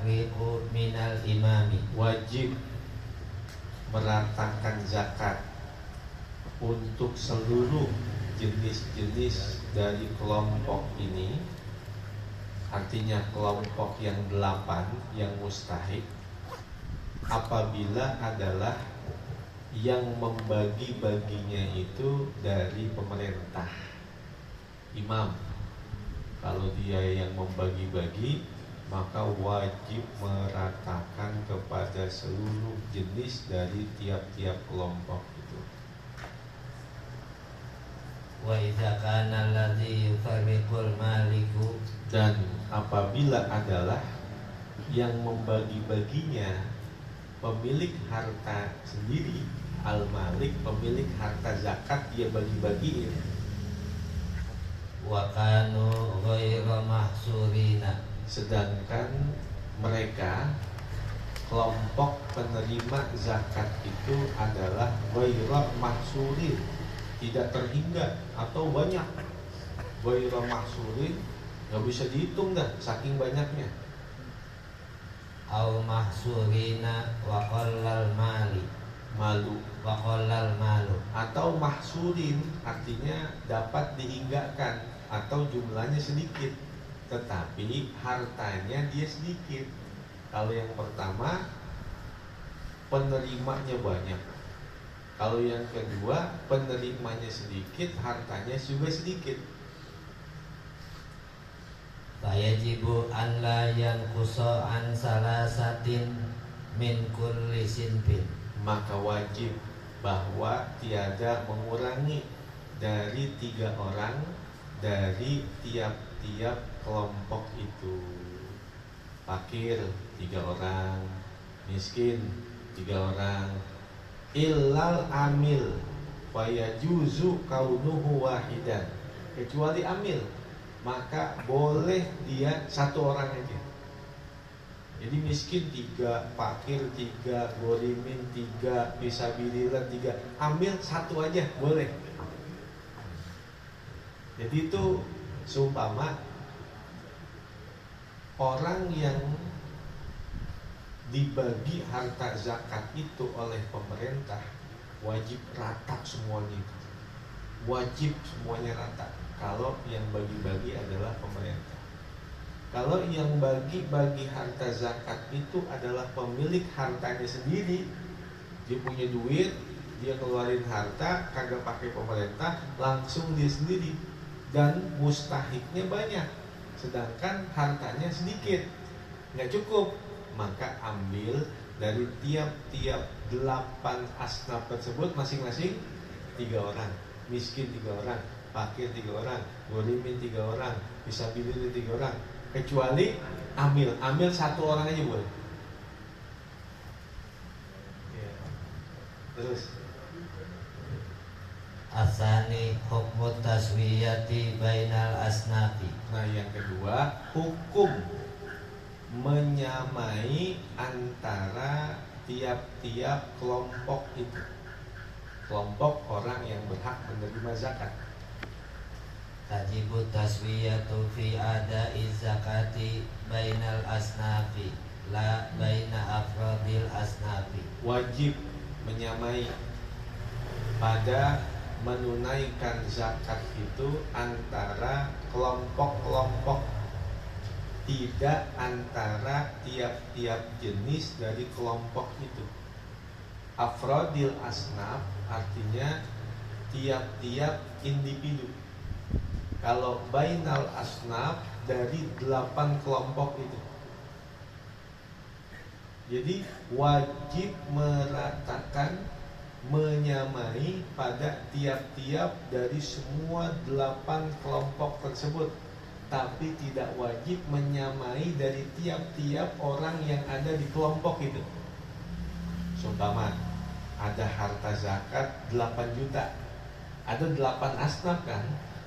tafriqu minal imami. Wajib meratakan zakat untuk seluruh jenis-jenis dari kelompok ini. Artinya kelompok yang 8 yang mustahik, apabila adalah yang membagi-baginya itu dari pemerintah, imam. Kalau dia yang membagi-bagi, maka wajib meratakan kepada seluruh jenis dari tiap-tiap kelompok itu. Wa idza kana alladhi yufarriqul maliku, dan apabila adalah yang membagi-baginya pemilik harta sendiri, al-malik, pemilik harta zakat, dia bagi-bagiin. wa kanu ghairu mahsurina, Sedangkan mereka kelompok penerima zakat itu adalah ghairu mahsurin, tidak terhingga atau banyak. Ghairu mahsurin nggak bisa dihitung dah, saking banyaknya. au mahsurina wa qallal mali, Malu, wa qallal malu, atau mahsurin artinya dapat dihinggakan atau jumlahnya sedikit tetapi hartanya dia sedikit. Kalau yang pertama penerimanya banyak, kalau yang kedua penerimanya sedikit, hartanya juga sedikit. fayajibu an la yanqusa an salasatin min kulli sinfin, Maka wajib bahwa tiada mengurangi dari 3 orang dari tiap-tiap kelompok itu. Fakir 3 orang, miskin 3 orang, illal amil fayajuzu kaunuhu wahidan, kecuali amil, maka boleh dia 1 orang aja. Jadi miskin 3, fakir 3, gorimin 3, fisabilillah 3, ambil 1 aja boleh. Jadi itu seumpama orang yang dibagi harta zakat itu oleh pemerintah wajib rata semuanya, wajib semuanya rata. Kalau yang bagi-bagi adalah pemerintah. Kalau yang bagi-bagi harta zakat itu adalah pemilik hartanya sendiri, dia punya duit, dia keluarin harta, kagak pakai pemerintah, langsung dia sendiri, dan mustahiknya banyak, sedangkan hartanya sedikit, nggak cukup, maka ambil dari tiap-tiap 8 asnaf tersebut masing-masing 3 orang, miskin 3 orang, fakir 3 orang, golimin 3 orang, fisabilillah 3 orang, kecuali amil 1 orang aja boleh. Ya. Terus asani hukmu taswiyati bainal asnafi, nah yang kedua, hukum menyamai antara tiap-tiap kelompok itu, kelompok orang yang berhak menerima zakat. tajibu taswiyatu fi ada'i zakati bainal asnafi la baina afradil asnafi, Wajib menyamai pada menunaikan zakat itu antara kelompok-kelompok, tidak antara tiap-tiap jenis dari kelompok itu. Afrodil asnaf artinya tiap-tiap individu. Kalau bainal asnaf dari 8 kelompok itu. Jadi wajib meratakan, menyamai pada tiap-tiap dari semua 8 kelompok tersebut, tapi tidak wajib menyamai dari tiap-tiap orang yang ada di kelompok itu. Seumpama ada harta zakat 8 juta, ada 8 asnaf kan,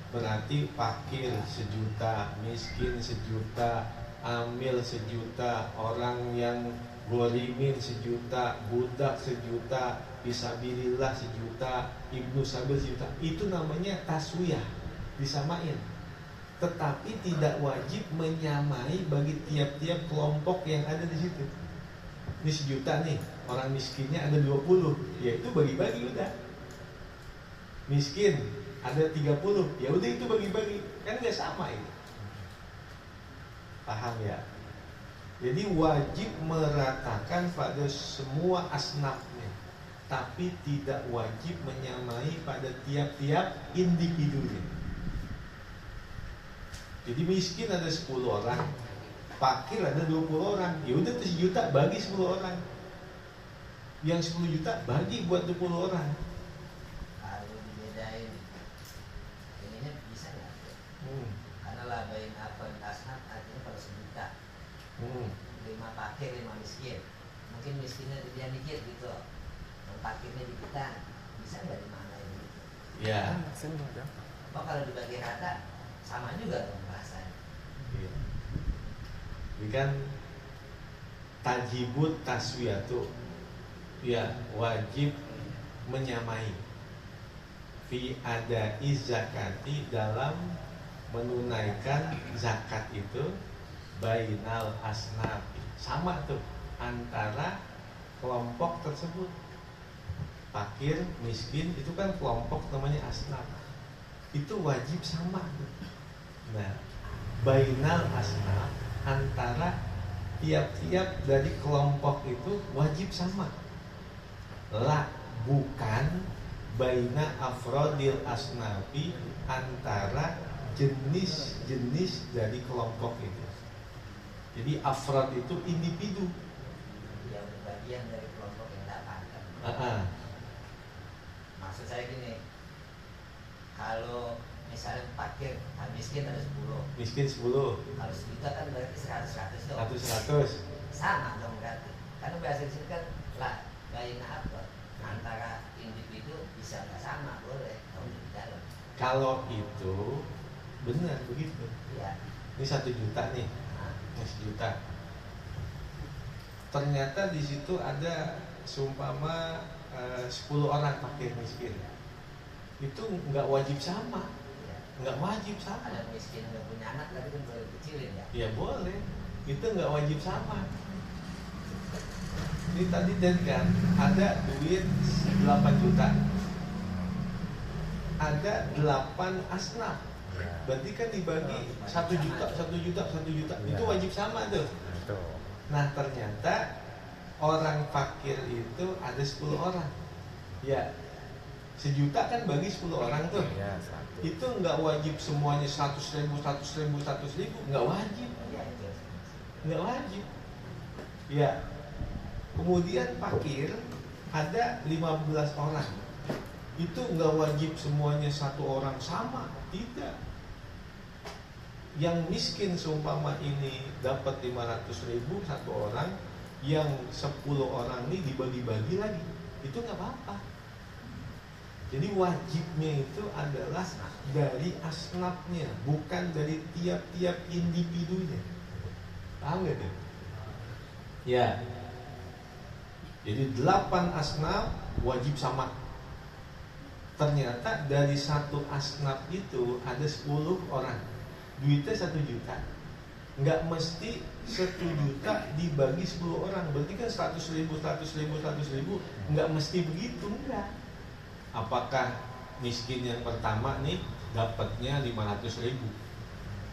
berarti fakir 1 juta, miskin 1 juta, amil 1 juta, orang yang gorimin 1 juta, budak 1 juta, fisabilillah 1 juta, ibnu sabil 1 juta. Itu namanya taswiyah, disamain. tetapi tidak wajib menyamai bagi tiap-tiap kelompok yang ada di situ. Ini 1 juta nih, orang miskinnya ada 20, ya itu bagi-bagi udah. Miskin ada 30, ya udah itu bagi-bagi, kan nggak sama itu. Paham ya? Jadi wajib meratakan pada semua asnafnya, tapi tidak wajib menyamai pada tiap-tiap individunya. Jadi miskin ada 10 orang, fakir ada 20 orang, ya udah 1 juta bagi 10 orang. Yang 10 juta bagi buat 20 orang. Kalau dibedain, ininya bisa nggak? Karena lah bayin apa asnaf artinya kalau 1 juta, 5 fakir 5 miskin. Mungkin miskinnya dia dikit gitu, yang fakirnya dikitan, bisa nggak dimanain gitu? Ya. Oh kalau dibagi rata sama juga dong rasanya. Iya. Ini kan tajibut taswiyatu, ya wajib menyamai fi adai zakati, dalam menunaikan zakat itu bainal asnafi, sama tuh antara kelompok tersebut. Fakir, miskin itu kan kelompok namanya asnaf, itu wajib sama tuh. Nah, bainal asnaf, antara tiap-tiap dari kelompok itu wajib sama. La, bukan baina afrodil asnafi, antara jenis-jenis dari kelompok itu. Jadi afrod itu individu, Yang bagian dari kelompok yang dapatkan. Maksud saya gini, kalau misalnya fakir, miskin ada 10, miskin 10, kalau 1 juta kan berarti 100 dong. 100. Sama dong berarti. Karena bahasa di sini kan lah bayin apa antara individu bisa nggak sama, boleh kalau di dalam. Kalau itu benar begitu. Iya. Ini 1 juta nih, Nah, ini 1 juta. Ternyata di situ ada seumpama 10 orang fakir miskin. Itu nggak wajib sama, iya. nggak wajib sama. Ada miskin nggak punya anak tapi kan boleh kecilin ya. Ya boleh, itu nggak wajib sama. Ini tadi kan ada duit 8 juta, ada 8 asnaf, berarti kan dibagi 1 juta, 1 juta, 1 juta, itu wajib sama tuh. Nah ternyata orang fakir itu ada 10 orang, ya 1 juta kan bagi 10 orang tuh. Itu nggak wajib semuanya 100.000, 100.000, 100.000, nggak wajib, Iya itu. nggak wajib. Ya, kemudian fakir ada 15 orang, itu nggak wajib semuanya 1 orang sama, tidak. Yang miskin seumpama ini dapat 500.000 1 orang, yang 10 orang ini dibagi-bagi lagi, itu nggak apa-apa. Jadi wajibnya itu adalah dari asnafnya, bukan dari tiap-tiap individunya. Paham gak tuh? Ya. Jadi 8 asnaf wajib sama. Ternyata dari 1 asnaf itu ada 10 orang, duitnya 1 juta. Nggak mesti 1 juta dibagi 10 orang, berarti kan 100.000, 100.000, 100.000. Nggak mesti begitu, enggak. Apakah miskin yang pertama nih dapatnya 500.000.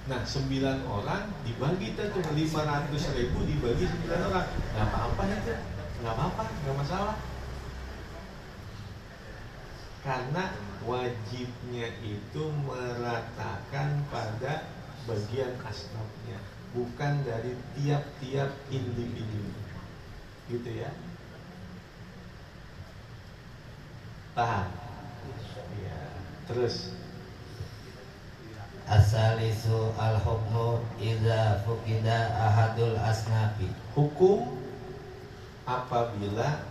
Nah 9 orang dibagi tuh 500.000 dibagi 9 orang. Nggak apa-apa itu, nggak apa-apa, nggak masalah. Karena wajibnya itu meratakan pada bagian asnafnya, bukan dari tiap-tiap individu. Gitu ya. Paham? Ya. Terus Asalisu al-hukmu idza fuqida ahadul asnafi. hukum apabila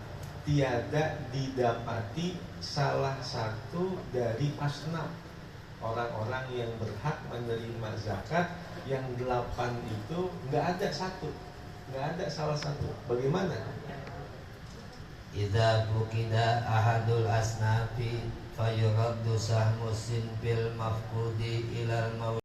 tiada didapati salah satu dari asnaf, orang-orang yang berhak menerima zakat, yang 8 itu nggak ada satu, nggak ada salah satu. Bagaimana? Idza fuqida ahadul asnafi fayuraddu sahmu sinfil mafqudi ilal